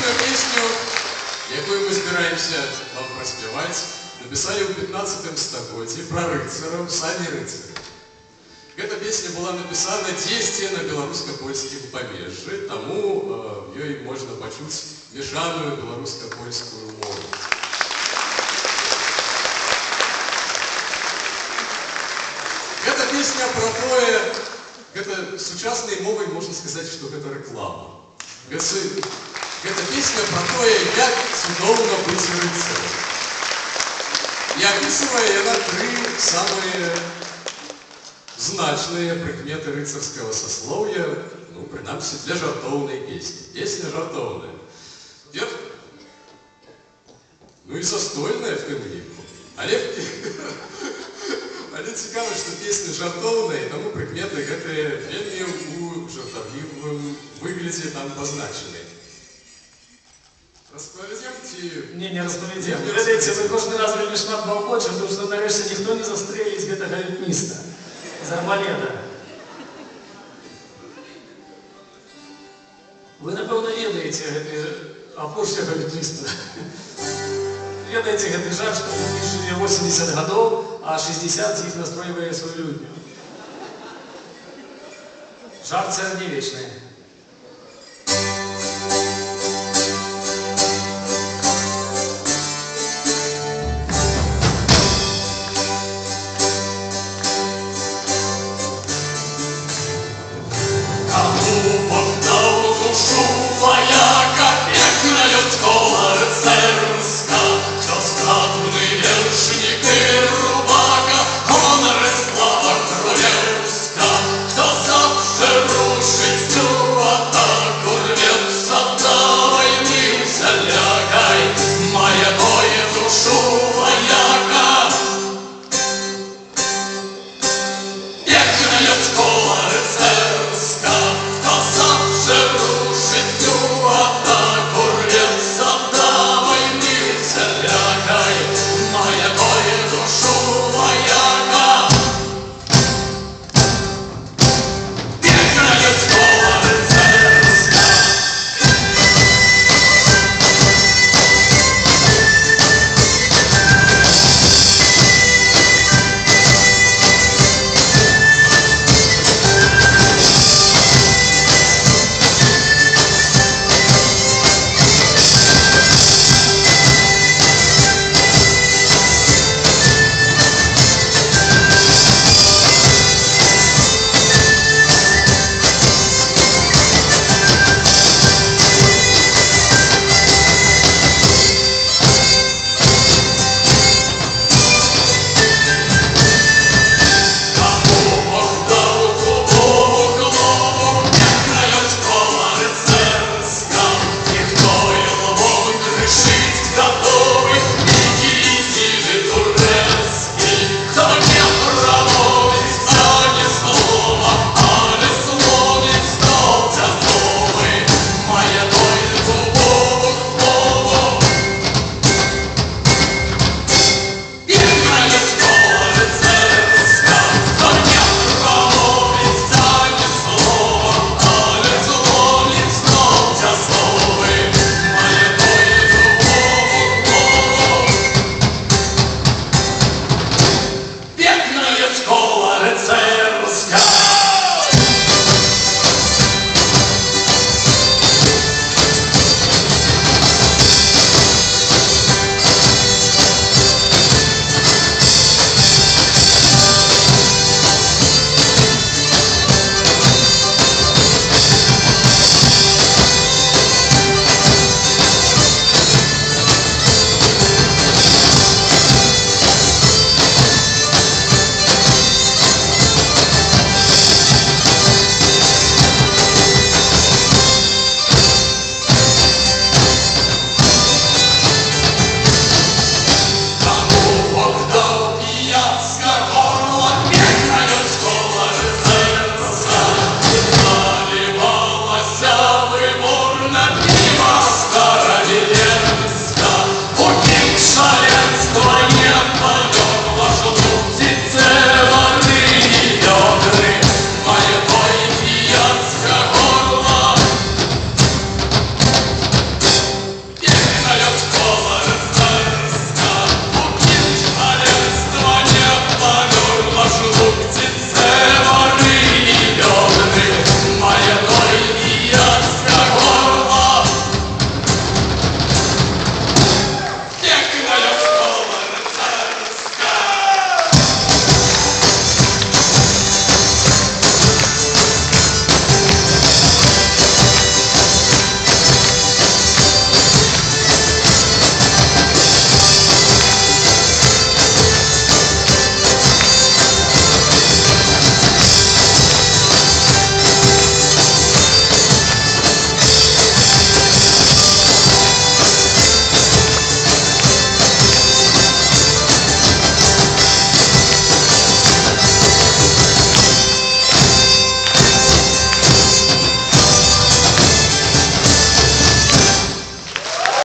Наступную песню, якую мы збираемся вам праспяваць, написали ў 15 стагоддзі пра рыцараў, самі рыцары. Гэта песня была напісана дзесьці на беларуска-польскім памежжы, таму в ёй можна пачуць мешаную беларуска-польскую мову. Гэта песня про тое, гэта сучаснай мовай можна сказаць, што гэта рэклама. Гэта песня про тое, як цудоўна быць рыцарам. І апісвае яна тры самыя значныя прыкметы рыцарскага саслоўя, ну, прынамсі, для жартоўнай песні. Песня жартоўная. Ну і застольная в тым ліку. Але цікава, што песня жартоўная, таму прыкметы гэтыя вельмі ў жартаўлівым выглядзе там пазначаны. Распавядзем ці... Не распавядзем. Вы ведаеце, вы кожны раз вельмі шмат балкочым, тому што нарэшце ніхто не застрэліць гэтага альпініста з арбалета. Вы, напэўна, ведаеце апошняга альпініста. Ведаеце гэты жарт, што у них жыве 80 гадоў, а 60 з іх настройвае сваю людню. Жарт сярэднявечны.